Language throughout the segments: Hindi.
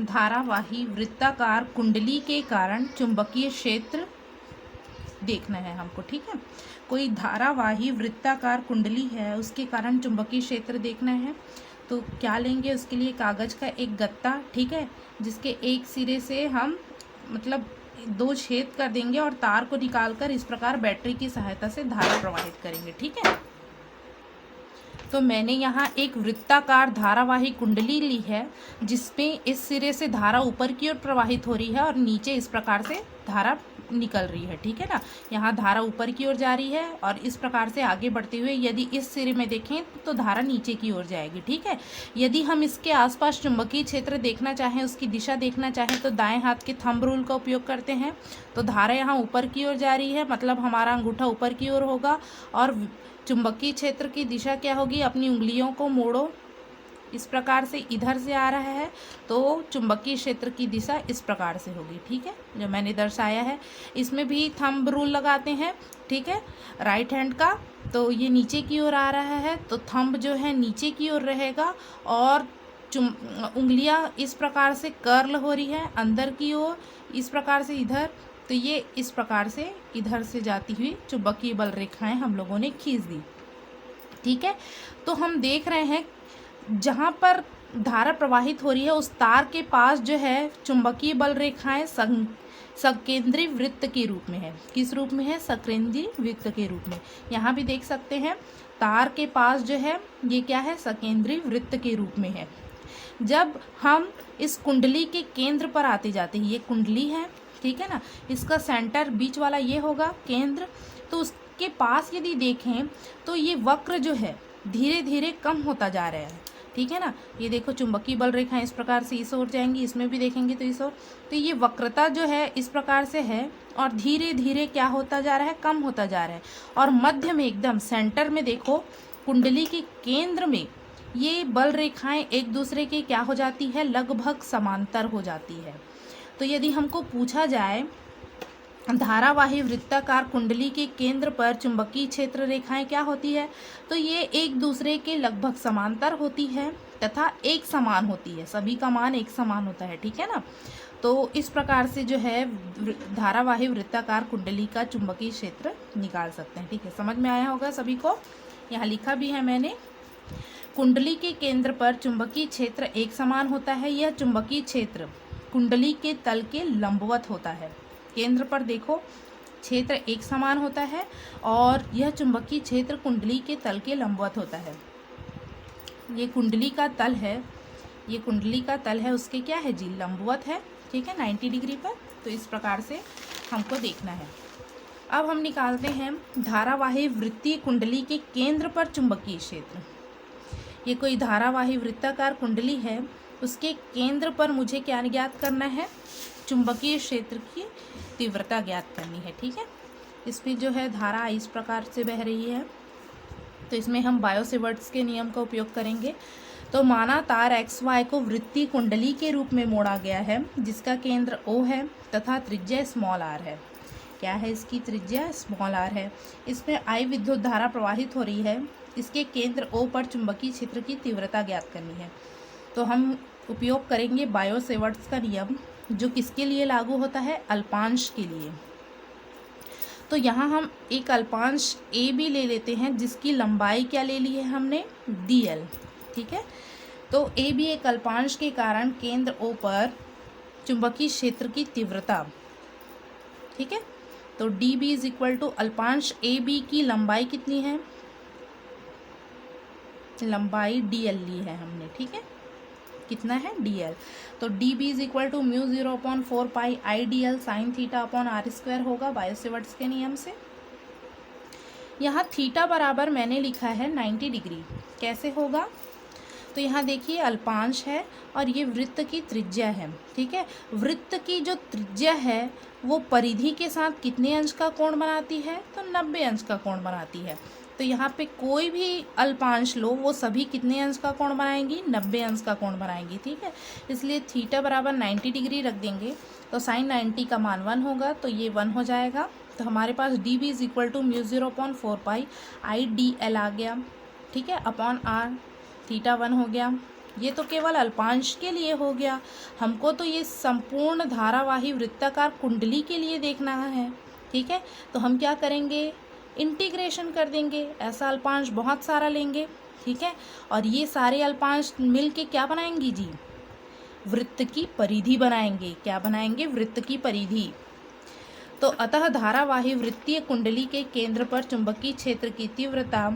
धारावाही वृत्ताकार कुंडली के कारण चुंबकीय क्षेत्र देखना है हमको, ठीक है। कोई धारावाही वृत्ताकार कुंडली है, उसके कारण चुंबकीय क्षेत्र देखना है। तो क्या लेंगे उसके लिए, कागज का एक गत्ता, ठीक है, जिसके एक सिरे से हम मतलब 2 छेद कर देंगे और तार को निकालकर इस प्रकार बैटरी की सहायता से धारा प्रवाहित करेंगे, ठीक है। तो मैंने यहाँ एक वृत्ताकार धारावाही कुंडली ली है, जिसमें इस सिरे से धारा ऊपर की ओर प्रवाहित हो रही है और नीचे इस प्रकार से धारा निकल रही है, ठीक है ना। यहाँ धारा ऊपर की ओर जा रही है और इस प्रकार से आगे बढ़ते हुए यदि इस सिरे में देखें तो धारा नीचे की ओर जाएगी, ठीक है। यदि हम इसके आसपास चुंबकीय क्षेत्र देखना चाहें, उसकी दिशा देखना चाहें, तो दाएं हाथ के थंब रूल का उपयोग करते हैं। तो धारा यहाँ ऊपर की ओर जा रही है, मतलब हमारा अंगूठा ऊपर की ओर होगा, और चुंबकीय क्षेत्र की दिशा क्या होगी, अपनी उंगलियों को मोड़ो, इस प्रकार से इधर से आ रहा है तो चुंबकीय क्षेत्र की दिशा इस प्रकार से होगी, ठीक है, जो मैंने दर्शाया है। इसमें भी थंब रूल लगाते हैं, ठीक है, राइट हैंड का। तो ये नीचे की ओर आ रहा है तो थंब जो है नीचे की ओर रहेगा और उंगलियां इस प्रकार से कर्ल हो रही है अंदर की ओर, इस प्रकार से इधर। तो ये इस प्रकार से इधर से जाती हुई चुंबकीय बल रेखाएं हम लोगों ने खींच दी, ठीक है। तो हम देख रहे हैं जहाँ पर धारा प्रवाहित हो रही है उस तार के पास जो है चुंबकीय बल रेखाएं सकेंद्री वृत्त के रूप में है। किस रूप में है, सकेंद्री वृत्त के रूप में। यहाँ भी देख सकते हैं तार के पास जो है ये क्या है, सकेंद्री वृत्त के रूप में है। जब हम इस कुंडली के केंद्र पर आते जाते हैं, ये कुंडली है, ठीक है ना, इसका सेंटर बीच वाला ये होगा केंद्र। तो उसके पास यदि देखें तो ये वक्र जो है धीरे धीरे कम होता जा रहा है, ठीक है ना। ये देखो चुंबकीय बल रेखाएं इस प्रकार से इस ओर जाएंगी, इसमें भी देखेंगे तो इस ओर। तो ये वक्रता जो है इस प्रकार से है और धीरे धीरे क्या होता जा रहा है, कम होता जा रहा है। और मध्य में एकदम सेंटर में देखो कुंडली के केंद्र में ये बल रेखाएं एक दूसरे के क्या हो जाती है, लगभग समांतर हो जाती है। तो यदि हमको पूछा जाए धारावाही वृत्ताकार कुंडली के केंद्र पर चुंबकीय क्षेत्र रेखाएं क्या होती है, तो ये एक दूसरे के लगभग समांतर होती है तथा एक समान होती है, सभी का मान एक समान होता है, ठीक है ना। तो इस प्रकार से जो है धारावाही वृत्ताकार कुंडली का चुंबकीय क्षेत्र निकाल सकते हैं, ठीक है। समझ में आया होगा सभी को। यहाँ लिखा भी है मैंने, कुंडली के केंद्र पर चुंबकीय क्षेत्र एक समान होता है। यह चुंबकीय क्षेत्र कुंडली के तल के लंबवत होता है। केंद्र पर देखो क्षेत्र एक समान होता है और यह चुंबकीय क्षेत्र कुंडली के तल के लंबवत होता है। ये कुंडली का तल है, ये कुंडली का तल है, उसके क्या है जी, लंबवत है, ठीक है, 90 डिग्री पर। तो इस प्रकार से हमको देखना है। अब हम निकालते हैं धारावाही वृत्तीय कुंडली के केंद्र पर चुंबकीय क्षेत्र। ये कोई धारावाही वृत्ताकार कुंडली है, उसके केंद्र पर मुझे क्या ज्ञात करना है, चुंबकीय क्षेत्र की तीव्रता ज्ञात करनी है, ठीक है। इसमें जो है धारा इस प्रकार से बह रही है, तो इसमें हम बायो-सेवर्ट्स के नियम का उपयोग करेंगे। तो माना तार XY को वृत्तीय कुंडली के रूप में मोड़ा गया है, जिसका केंद्र O है तथा त्रिज्या r है। क्या है इसकी त्रिज्या, r है। इसमें I विद्युत धारा प्रवाहित हो रही है, इसके केंद्र O पर चुंबकीय क्षेत्र की तीव्रता ज्ञात करनी है। तो हम उपयोग करेंगे बायो-सेवर्ट्स का नियम, जो किसके लिए लागू होता है, अल्पांश के लिए। तो यहाँ हम एक अल्पांश ए भी ले लेते हैं, जिसकी लंबाई क्या ले ली है हमने, dl, ठीक है। तो ए भी एक अल्पांश के कारण केंद्र O पर चुंबकीय क्षेत्र की तीव्रता, ठीक है। तो db इज इक्वल टू अल्पांश ए बी की लंबाई कितनी है, लंबाई dl ली है हमने, ठीक है, कितना है dl। तो db is equal to mu 0/4 pi I dl sine theta upon r square होगा बायो-सेवर्ट्स के नियम से। यहाँ थीटा बराबर मैंने लिखा है 90 डिग्री। कैसे होगा, तो यहाँ देखिए अल्पांश है और ये वृत्त की त्रिज्या है, ठीक है। वृत्त की जो त्रिज्या है वो परिधि के साथ कितने अंश का कोण बनाती है, तो 90 अंश का कोण बनाती है। तो यहाँ पे कोई भी अल्पांश लो, वो सभी कितने अंश का कोण बनाएंगी, 90 अंश का कोण बनाएंगी, ठीक है। इसलिए थीटा बराबर 90 डिग्री रख देंगे, तो साइन 90 का मान 1 होगा, तो ये 1 हो जाएगा। तो हमारे पास D B is equal to mu 0/4 pi I dl आ गया, ठीक है, अपॉन r, थीटा 1 हो गया। ये तो केवल अल्पांश के लिए हो गया। हमको तो ये संपूर्ण धारावाही वृत्ताकार कुंडली के लिए देखना है, ठीक है। तो हम क्या करेंगे, इंटीग्रेशन कर देंगे, ऐसा अल्पांश बहुत सारा लेंगे, ठीक है, और ये सारे अल्पांश मिल के क्या बनाएंगी जी, वृत्त की परिधि बनाएंगे। क्या बनाएंगे, वृत्त की परिधि। तो अतः धारावाही वृत्तीय कुंडली के केंद्र पर चुंबकीय क्षेत्र की तीव्रता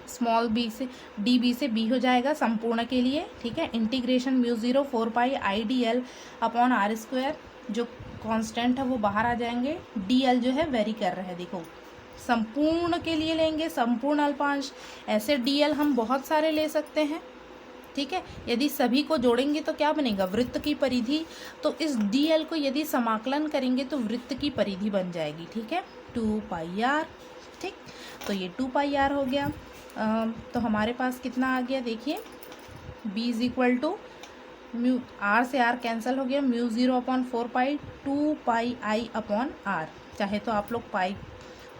स्मॉल बी से डी बी से बी हो जाएगा संपूर्ण के लिए, ठीक है। Integration mu 0 4 pi I D L upon R square, जो कांस्टेंट है वो बाहर आ जाएंगे, डी एल जो है वेरी कर रहा है, देखो संपूर्ण के लिए लेंगे संपूर्ण अल्पांश, ऐसे डी एल हम बहुत सारे ले सकते हैं, ठीक है। यदि सभी को जोड़ेंगे तो क्या बनेगा, वृत्त की परिधि। तो इस डी एल को यदि समाकलन करेंगे तो वृत्त की परिधि बन जाएगी, ठीक है, 2 पाई आर, ठीक। तो ये 2 पाई आर हो गया। तो हमारे पास कितना आ गया, देखिए b is equal to mu, R से आर कैंसिल हो गया, mu 0 upon 4 pi 2 pi I upon R. चाहे तो आप लोग पाई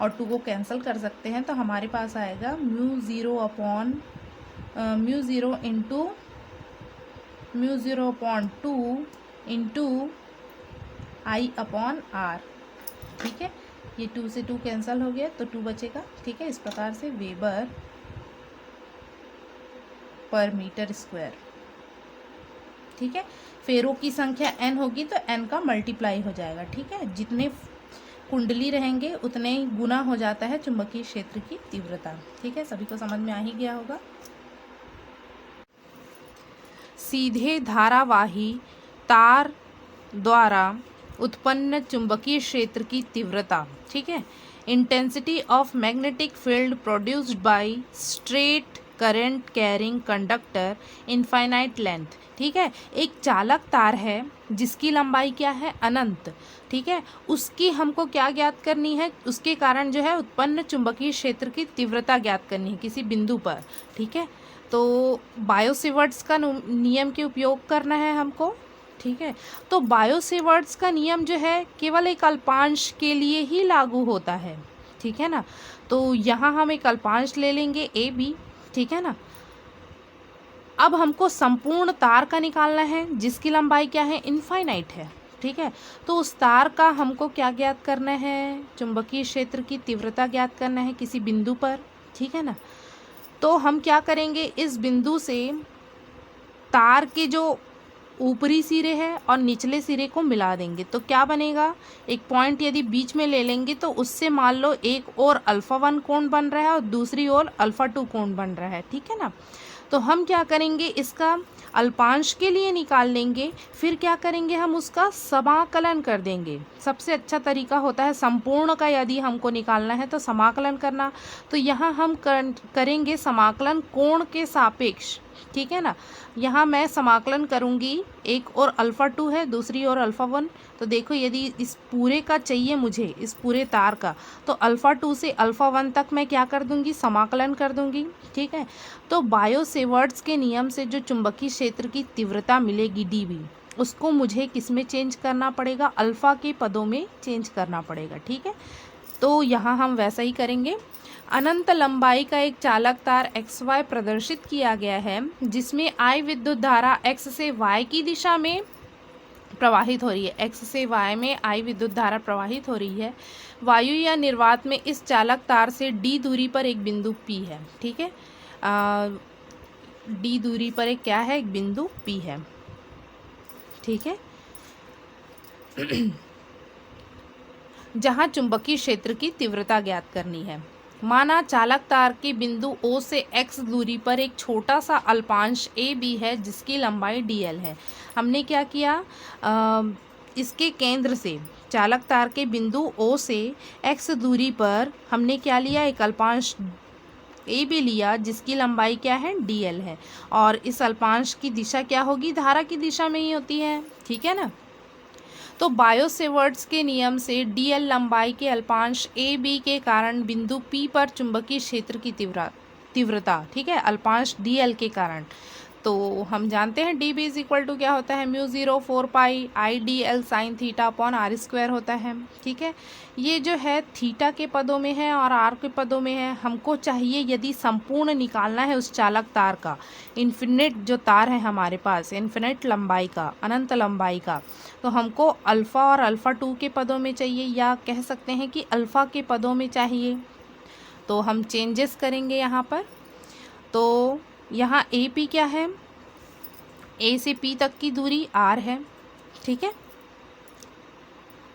और 2 को कैंसिल कर सकते हैं, तो हमारे पास आएगा mu 0 upon mu 0 into mu 0 upon 2 into I upon R, ठीक है। ये 2 से 2 कैंसिल हो गया तो 2 बचेगा, ठीक है। इस प्रकार से वेबर पर मीटर स्क्वायर, ठीक है। फेरों की संख्या n होगी तो n का मल्टीप्लाई हो जाएगा, ठीक है। जितने कुंडली रहेंगे उतने ही गुना हो जाता है चुंबकीय क्षेत्र की तीव्रता, ठीक है। सभी को समझ में आ ही गया होगा। सीधे धारावाही तार द्वारा उत्पन्न चुंबकीय क्षेत्र की तीव्रता, ठीक है। Intensity of magnetic field produced by straight current carrying conductor infinite length, ठीक है। एक चालक तार है जिसकी लंबाई क्या है, अनंत, ठीक है। उसकी हमको क्या ज्ञात करनी है, उसके कारण जो है उत्पन्न चुंबकीय क्षेत्र की तीव्रता ज्ञात करनी है किसी बिंदु पर, ठीक है। तो बायो-सेवर्ट्स का नियम के उपयोग करना है हमको, ठीक है। तो बायो-सेवर्ट्स का नियम जो है केवल एक अल्पांश के लिए ही लागू होता है, ठीक है ना। तो यहाँ हम एक अल्पांश ले लेंगे ए बी, ठीक है ना। अब हमको संपूर्ण तार का निकालना है जिसकी लंबाई क्या है, इनफाइनाइट है, ठीक है। तो उस तार का हमको क्या ज्ञात करना है, चुंबकीय क्षेत्र की तीव्रता ज्ञात करना है किसी बिंदु पर, ठीक है ना। तो हम क्या करेंगे, इस बिंदु से तार के जो ऊपरी सिरे है और निचले सिरे को मिला देंगे तो क्या बनेगा, एक पॉइंट यदि बीच में ले लेंगे तो उससे मान लो एक और अल्फ़ा 1 कोण बन रहा है और दूसरी ओर अल्फ़ा 2 कोण बन रहा है, ठीक है ना। तो हम क्या करेंगे, इसका अल्पांश के लिए निकाल लेंगे, फिर क्या करेंगे, हम उसका समाकलन कर देंगे। सबसे अच्छा तरीका होता है संपूर्ण का यदि हमको निकालना है तो समाकलन करना। तो यहाँ हम करेंगे समाकलन कोण के सापेक्ष, ठीक है ना। यहाँ मैं समाकलन करूँगी, एक और अल्फ़ा 2 है दूसरी ओर अल्फ़ा 1। तो देखो यदि इस पूरे का चाहिए मुझे, इस पूरे तार का, तो अल्फ़ा 2 से अल्फ़ा 1 तक मैं क्या कर दूँगी, समाकलन कर दूँगी, ठीक है। तो बायो-सेवर्ट्स के नियम से जो चुंबकीय क्षेत्र की तीव्रता मिलेगी dB, उसको मुझे किस में चेंज करना पड़ेगा, अल्फ़ा के पदों में चेंज करना पड़ेगा, ठीक है। तो यहाँ हम वैसा ही करेंगे। अनंत लंबाई का एक चालक तार XY प्रदर्शित किया गया है जिसमें I विद्युत धारा X से Y की दिशा में प्रवाहित हो रही है। X से Y में I विद्युत धारा प्रवाहित हो रही है। वायु या निर्वात में इस चालक तार से D दूरी पर एक बिंदु P है, ठीक है। D दूरी पर एक क्या है, एक बिंदु P है, ठीक है। जहाँ चुंबकीय क्षेत्र की तीव्रता ज्ञात करनी है। माना चालक तार के बिंदु O से X दूरी पर एक छोटा सा अल्पांश AB है जिसकी लंबाई DL है। हमने क्या किया, इसके केंद्र से चालक तार के बिंदु O से X दूरी पर हमने क्या लिया, एक अल्पांश AB लिया जिसकी लंबाई क्या है, DL है। और इस अल्पांश की दिशा क्या होगी, धारा की दिशा में ही होती है, ठीक है ना। तो बायो-सेवर्ट्स के नियम से DL लंबाई के अल्पांश AB के कारण बिंदु P पर चुंबकीय क्षेत्र की तीव्रता, ठीक है, अल्पांश DL के कारण। तो हम जानते हैं D B is equal to क्या होता है, mu 0 4 pi I D L sine theta upon R square होता है। ठीक है, ये जो है थीटा के पदों में है और आर के पदों में है। हमको चाहिए यदि संपूर्ण निकालना है उस चालक तार का, इन्फिनिट जो तार है हमारे पास, इन्फिनिट लंबाई का, अनंत लंबाई का, तो हमको अल्फ़ा और अल्फ़ा 2 के पदों में चाहिए, या कह सकते हैं कि अल्फ़ा के पदों में चाहिए। तो हम चेंजेस करेंगे यहाँ पर। तो यहाँ ए पी क्या है, ए से पी तक की दूरी आर है। ठीक है,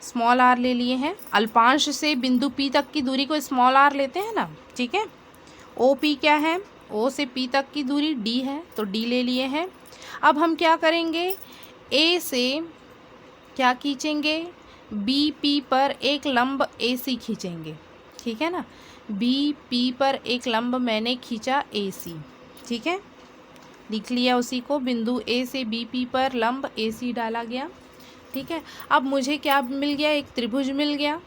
स्मॉल आर ले लिए हैं। अल्पांश से बिंदु पी तक की दूरी को स्मॉल आर लेते हैं ना। ठीक है, ओ पी क्या है, ओ से पी तक की दूरी डी है, तो डी ले लिए हैं। अब हम क्या करेंगे, ए से क्या खींचेंगे, बी पी पर एक लंब ए सी खींचेंगे। ठीक है ना, बी पी पर एक लंब मैंने खींचा ए सी। ठीक है, लिख लिया उसी को, बिंदु ए से बी पी पर लंब ए सी डाला गया। ठीक है, अब मुझे क्या मिल गया, एक त्रिभुज मिल गया।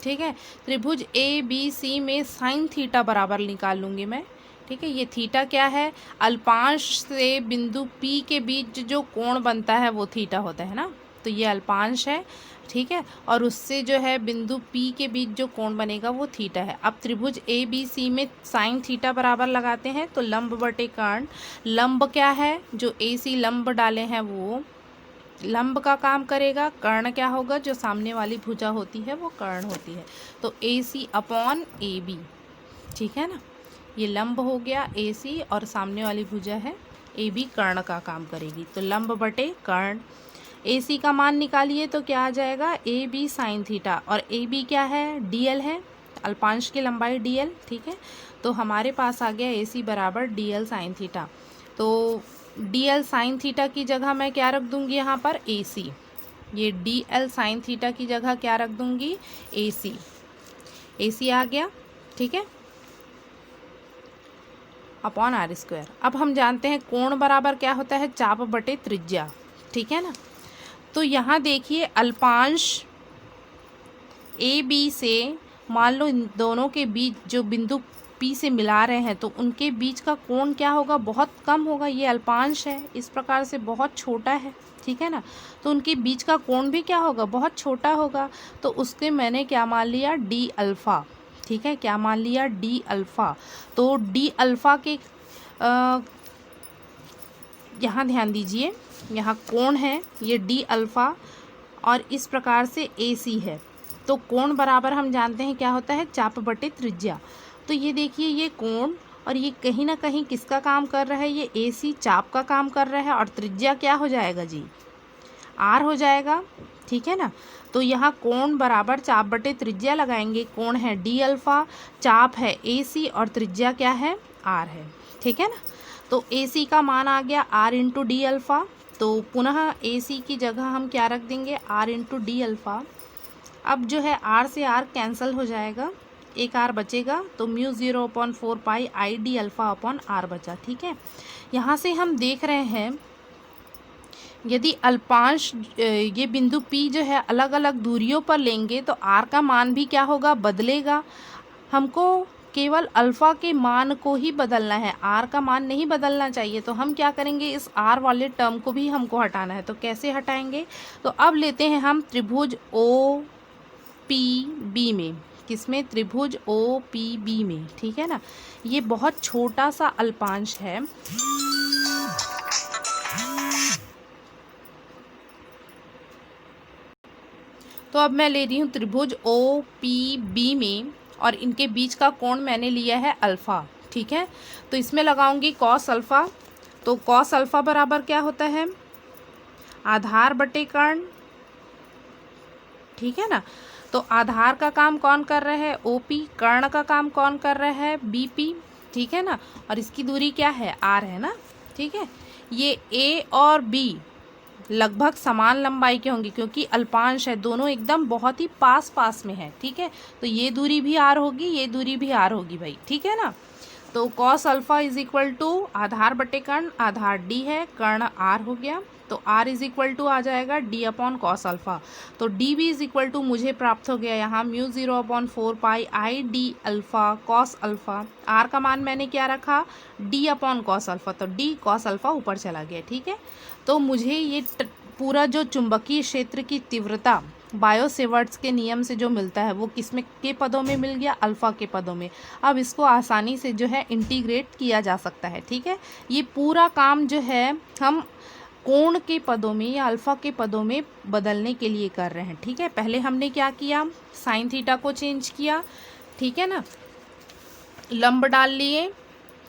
ठीक है, त्रिभुज ए बी सी में साइन थीटा बराबर निकाल लूँगी मैं। ठीक है, ये थीटा क्या है, अल्पांश से बिंदु पी के बीच जो कोण बनता है वो थीटा होता है ना, तो ये अल्पांश है। ठीक है, और उससे जो है बिंदु पी के बीच जो कोण बनेगा वो थीटा है। अब त्रिभुज ए बी सी में साइन थीटा बराबर लगाते हैं, तो लंब बटे कर्ण, लंब क्या है, जो ए सी लंब डाले हैं वो लंब का काम करेगा, कर्ण क्या होगा, जो सामने वाली भुजा होती है वो कर्ण होती है, तो ए सी अपॉन ए बी। ठीक है ना, ये लंब हो गया ए सी और सामने वाली भुजा है ए बी, कर्ण का काम करेगी, तो लंब बटे कर्ण। ए सी का मान निकालिए तो क्या आ जाएगा, ए बी साइन थीटा, और ए बी क्या है, डी एल है, अल्पांश की लंबाई डी एल। ठीक है, तो हमारे पास आ गया ए सी बराबर डी एल साइन थीटा। तो डी एल साइन थीटा की जगह मैं क्या रख दूंगी यहाँ पर, ए सी। ये डी एल साइन थीटा की जगह क्या रख दूंगी, ए सी। ए सी आ गया। ठीक है, अपॉन आर स्क्वायर। अब हम जानते हैं कोण बराबर क्या होता है, चाप बटे त्रिज्या। ठीक है ना, तो यहाँ देखिए अल्पांश ए बी से मान लो इन दोनों के बीच जो बिंदु पी से मिला रहे हैं, तो उनके बीच का कोण क्या होगा, बहुत कम होगा। ये अल्पांश है, इस प्रकार से बहुत छोटा है। ठीक है ना, तो उनके बीच का कोण भी क्या होगा, बहुत छोटा होगा, तो उसके मैंने क्या मान लिया, डी अल्फ़ा। ठीक है, क्या मान लिया, डी अल्फ़ा। तो डी अल्फ़ा के यहाँ ध्यान दीजिए, यहाँ कोण है ये डी अल्फ़ा और इस प्रकार से ए सी है, तो कोण बराबर हम जानते हैं क्या होता है, चाप बटे त्रिज्या। तो ये देखिए ये कोण, और ये कहीं ना कहीं किसका काम कर रहा है, ये ए सी चाप का काम कर रहा है, और त्रिज्या क्या हो जाएगा जी, आर हो जाएगा। ठीक है ना, तो यहाँ कोण बराबर चाप बटे त्रिज्या लगाएंगे। कोण है डी अल्फ़ा, चाप है ए सी और त्रिज्या क्या है, आर है। ठीक है ना, तो ए सी का मान आ गया आर इंटू डी अल्फ़ा, तो पुनः ए सी की जगह हम क्या रख देंगे, आर इंटू डी अल्फ़ा। अब जो है आर से आर कैंसिल हो जाएगा, एक आर बचेगा, तो mu 0 upon 4 pi I D alpha upon R बचा। ठीक है, यहाँ से हम देख रहे हैं यदि अल्पांश ये बिंदु P जो है अलग अलग दूरियों पर लेंगे तो R का मान भी क्या होगा, बदलेगा। हमको केवल अल्फ़ा के मान को ही बदलना है, R का मान नहीं बदलना चाहिए। तो हम क्या करेंगे, इस R वाले टर्म को भी हमको हटाना है। तो कैसे हटाएंगे, तो अब लेते हैं हम त्रिभुज ओ पी बी में, किसमें, त्रिभुज ओ पी बी में। ठीक है ना, ये बहुत छोटा सा अल्पांश है, तो अब मैं ले रही हूँ त्रिभुज ओ पी बी में और इनके बीच का कोण मैंने लिया है अल्फ़ा। ठीक है, तो इसमें लगाऊंगी कॉस अल्फ़ा। तो कॉस अल्फ़ा बराबर क्या होता है, आधार बटे कर्ण। ठीक है ना, तो आधार का काम कौन कर रहा है, ओ पी, कर्ण का काम कौन कर रहा है, बी पी। ठीक है ना, और इसकी दूरी क्या है, आर है ना। ठीक है, ये ए और बी लगभग समान लंबाई के होंगे क्योंकि अल्पांश है, दोनों एकदम बहुत ही पास पास में है। ठीक है, तो ये दूरी भी आर होगी, ये दूरी भी आर होगी भाई। ठीक है ना, तो cos alpha is equal to आधार बटे कर्ण, आधार डी है, कर्ण आर हो गया। तो R इज इक्वल टू आ जाएगा D अपॉन कॉस अल्फ़ा। तो D B is equal to मुझे प्राप्त हो गया यहाँ mu 0 upon 4 pi I D alpha cos alpha. R का मान मैंने क्या रखा, D अपॉन कॉस अल्फ़ा, तो D कॉस अल्फ़ा ऊपर चला गया। ठीक है, तो मुझे ये पूरा जो चुंबकीय क्षेत्र की तीव्रता बायो सेवर्ट्स के नियम से जो मिलता है वो किस में के पदों में मिल गया, अल्फ़ा के पदों में। अब इसको आसानी से जो है इंटीग्रेट किया जा सकता है। ठीक है, ये पूरा काम जो है हम कोण के पदों में या अल्फ़ा के पदों में बदलने के लिए कर रहे हैं। ठीक है, पहले हमने क्या किया, साइन थीटा को चेंज किया। ठीक है ना, लंब डाल लिए।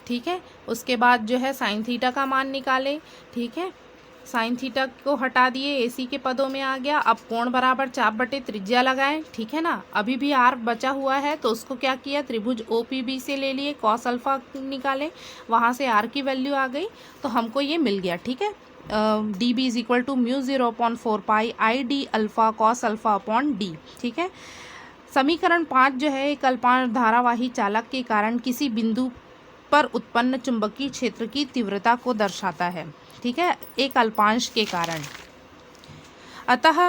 ठीक है, उसके बाद जो है साइन थीटा का मान निकाले। ठीक है, साइन थीटा को हटा दिए, एसी के पदों में आ गया। अब कोण बराबर चाप बटे त्रिज्या लगाएं। ठीक है ना, अभी भी आर बचा हुआ है तो उसको क्या किया, त्रिभुज OPB से ले लिए, कॉस अल्फ़ा निकाले, वहाँ से आर की वैल्यू आ गई तो हमको ये मिल गया। ठीक है, D B is equal to mu 0 upon 4 pi I D alpha cos alpha upon D. ठीक है, समीकरण 5 जो है एक अल्पांश धारावाही चालक के कारण किसी बिंदु पर उत्पन्न चुंबकीय क्षेत्र की तीव्रता को दर्शाता है। ठीक है, एक अल्पांश के कारण। अतः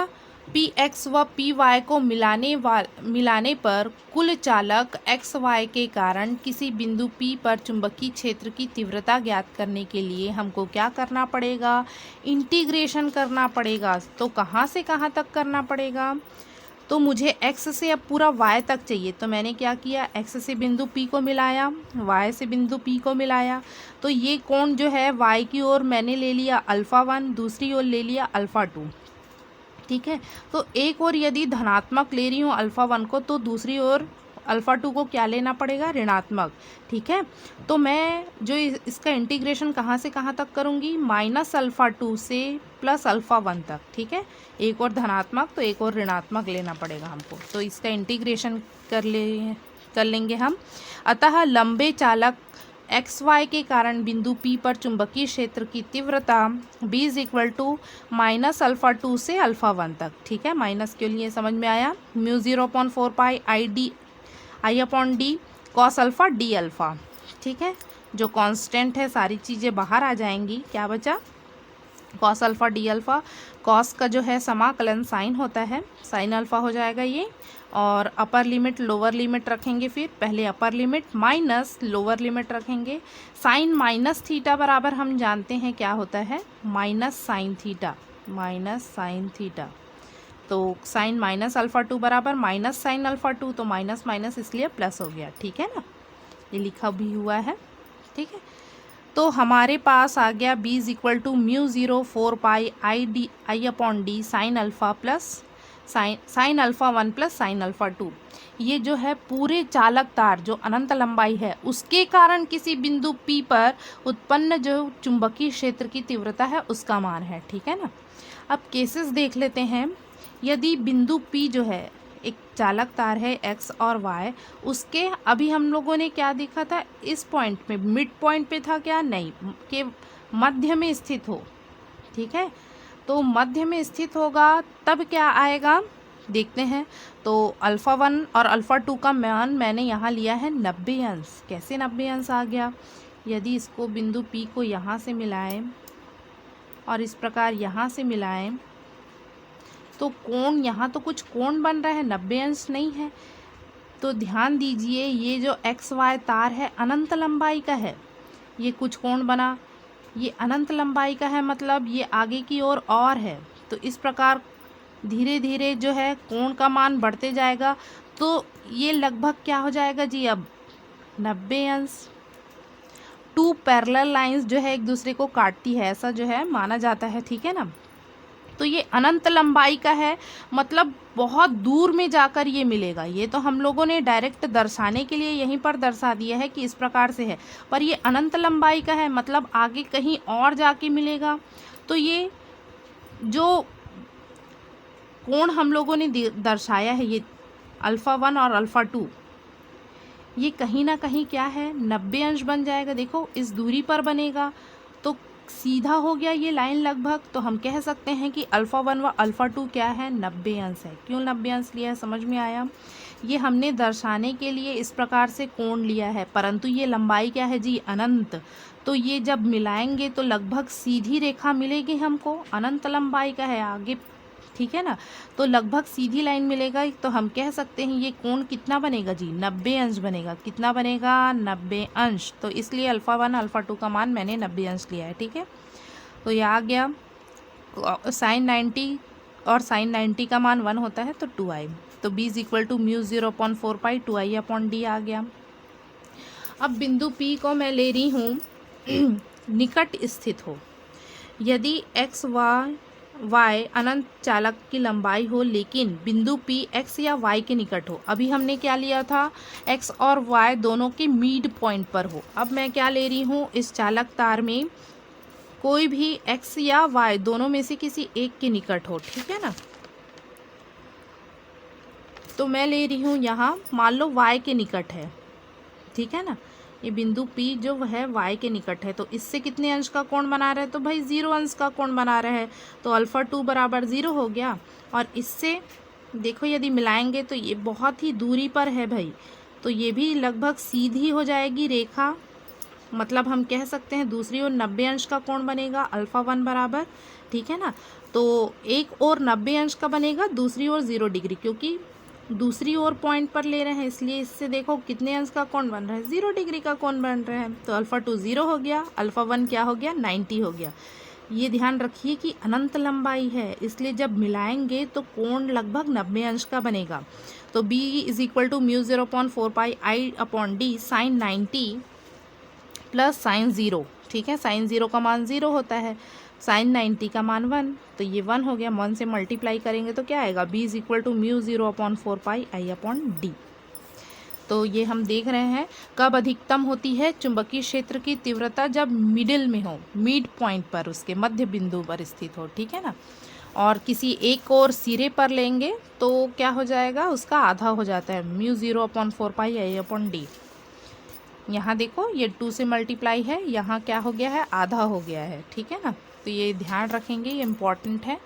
px व py को मिलाने पर कुल चालक xy के कारण किसी बिंदु P पर चुंबकीय क्षेत्र की तीव्रता ज्ञात करने के लिए हमको क्या करना पड़ेगा, इंटीग्रेशन करना पड़ेगा। तो कहाँ से कहाँ तक करना पड़ेगा, तो मुझे x से अब पूरा y तक चाहिए, तो मैंने क्या किया, x से बिंदु P को मिलाया, y से बिंदु P को मिलाया। तो ये कोण जो है y की ओर मैंने ले लिया अल्फ़ा 1, दूसरी ओर ले लिया अल्फ़ा 2। ठीक है, तो एक ओर यदि धनात्मक ले रही हूँ अल्फ़ा 1 को, तो दूसरी ओर अल्फ़ा 2 को क्या लेना पड़ेगा, ऋणात्मक। ठीक है, तो मैं जो इसका इंटीग्रेशन कहाँ से कहाँ तक करूँगी, -अल्फ़ा 2 से +अल्फ़ा 1 तक। ठीक है, एक और धनात्मक तो एक और ऋणात्मक लेना पड़ेगा हमको, तो इसका इंटीग्रेशन कर लेंगे हम। अतः लंबे चालक XY के कारण बिंदु P पर चुंबकीय क्षेत्र की तीव्रता B is equal to -alpha 2 से अल्फ़ा 1 तक। ठीक है, माइनस के लिए समझ में आया, mu 0 upon 4 pi I upon D cos alpha D alpha. ठीक है, जो कांस्टेंट है सारी चीज़ें बाहर आ जाएंगी, क्या बचा, cos alpha D alpha. Cos का जो है समाकलन साइन होता है, साइन अल्फ़ा हो जाएगा ये, और अपर लिमिट लोअर लिमिट रखेंगे, फिर पहले upper limit minus lower limit रखेंगे। साइन माइनस थीटा बराबर हम जानते हैं क्या होता है, माइनस साइन थीटा। तो साइन -अल्फ़ा 2 बराबर माइनस साइन अल्फ़ा 2, तो माइनस माइनस इसलिए प्लस हो गया। ठीक है ना, ये लिखा भी हुआ है। ठीक है, तो हमारे पास आ गया B is equal to mu 0 4 pi I upon D sine alpha plus sine alpha 1 plus sine alpha 2। ये जो है पूरे चालक तार जो अनंत लंबाई है उसके कारण किसी बिंदु P पर उत्पन्न जो चुंबकीय क्षेत्र की तीव्रता है उसका मान है। ठीक है ना, अब केसेस देख लेते हैं। यदि बिंदु P जो है एक चालक तार है x और y, उसके अभी हम लोगों ने क्या देखा था, इस पॉइंट पे मिड पॉइंट पे था क्या, नहीं, के मध्य में स्थित हो। ठीक है, तो मध्य में स्थित होगा तब क्या आएगा, देखते हैं। तो अल्फ़ा 1 और अल्फ़ा 2 का मान मैंने यहाँ लिया है 90 अंश। कैसे 90 अंश आ गया, यदि इसको बिंदु P को यहाँ से मिलाएं और इस प्रकार यहाँ से मिलाएं तो कोण, यहाँ तो कुछ कोण बन रहा है, 90 अंश नहीं है। तो ध्यान दीजिए, ये जो XY तार है अनंत लंबाई का है, ये कुछ कोण बना, ये अनंत लंबाई का है, मतलब ये आगे की ओर और है। तो इस प्रकार धीरे धीरे जो है कोण का मान बढ़ते जाएगा, तो ये लगभग क्या हो जाएगा जी, अब 90 अंश। 2 पैरेलल लाइंस जो है एक दूसरे को काटती है, ऐसा जो है माना जाता है। ठीक है ना, तो ये अनंत लंबाई का है, मतलब बहुत दूर में जाकर ये मिलेगा। ये तो हम लोगों ने डायरेक्ट दर्शाने के लिए यहीं पर दर्शा दिया है कि इस प्रकार से है, पर ये अनंत लंबाई का है, मतलब आगे कहीं और जाके मिलेगा। तो ये जो कोण हम लोगों ने दर्शाया है, ये अल्फ़ा 1 और अल्फ़ा 2, ये कहीं ना कहीं क्या है, 90 अंश बन जाएगा। देखो इस दूरी पर बनेगा तो सीधा हो गया ये लाइन लगभग। तो हम कह सकते हैं कि अल्फ़ा 1 व अल्फ़ा 2 क्या है, 90 अंश है। क्यों 90 अंश लिया है, समझ में आया। ये हमने दर्शाने के लिए इस प्रकार से कोण लिया है, परंतु ये लंबाई क्या है जी, अनंत। तो ये जब मिलाएंगे तो लगभग सीधी रेखा मिलेगी हमको, अनंत लंबाई का है आगे, ठीक है ना। तो लगभग सीधी लाइन मिलेगा, तो हम कह सकते हैं ये कोण कितना बनेगा जी, 90 अंश बनेगा। कितना बनेगा, 90 अंश। तो इसलिए अल्फ़ा 1 अल्फ़ा 2 का मान मैंने 90 अंश लिया है, ठीक है। तो ये आ गया साइन 90 और साइन 90 का मान 1 होता है, तो 2i। तो b is equal to mu 0/4 pi 2i upon D आ गया। अब बिंदु P को मैं ले रही हूँ निकट स्थित हो। यदि x y अनंत चालक की लंबाई हो, लेकिन बिंदु P x या y के निकट हो। अभी हमने क्या लिया था, x और y दोनों के मिड पॉइंट पर हो। अब मैं क्या ले रही हूँ, इस चालक तार में कोई भी x या y दोनों में से किसी एक के निकट हो, ठीक है ना। तो मैं ले रही हूँ यहाँ, मान लो y के निकट है, ठीक है ना। ये बिंदु P जो है y के निकट है, तो इससे कितने अंश का कोण बना रहा है, तो भाई 0 अंश का कोण बना रहा है। तो अल्फ़ा 2 बराबर 0 हो गया। और इससे देखो यदि मिलाएंगे तो ये बहुत ही दूरी पर है भाई, तो ये भी लगभग सीधी हो जाएगी रेखा। मतलब हम कह सकते हैं दूसरी ओर 90 अंश का कोण बनेगा, अल्फ़ा 1 बराबर, ठीक है ना। तो एक और 90 अंश का बनेगा, दूसरी ओर 0 डिग्री, क्योंकि दूसरी ओर पॉइंट पर ले रहे हैं, इसलिए इससे देखो कितने अंश का कोण बन रहा है, 0 डिग्री का कोण बन रहा है। तो अल्फ़ा 2 0 हो गया, अल्फ़ा 1 क्या हो गया, 90 हो गया। ये ध्यान रखिए कि अनंत लंबाई है, इसलिए जब मिलाएंगे तो कोण लगभग 90 अंश का बनेगा। तो b is equal to mu 0/4 pi I upon D sine 90 plus sine 0, ठीक है। साइन 0 का मान 0 होता है, साइन 90 का मान 1, तो ये 1 हो गया। 1 से मल्टीप्लाई करेंगे तो क्या आएगा, b is equal to mu 0/4 pi I upon D. तो ये हम देख रहे हैं कब अधिकतम होती है चुंबकीय क्षेत्र की तीव्रता, जब मिडिल में हो, मिड पॉइंट पर, उसके मध्य बिंदु पर स्थित हो, ठीक है ना। और किसी एक और सिरे पर लेंगे तो क्या हो जाएगा, उसका आधा हो जाता है, mu 0/4 pi I upon D. यहाँ देखो ये 2 से मल्टीप्लाई है, यहाँ क्या हो गया है, आधा हो गया है, ठीक है ना। तो ये ध्यान रखेंगे, ये इम्पॉर्टेंट है।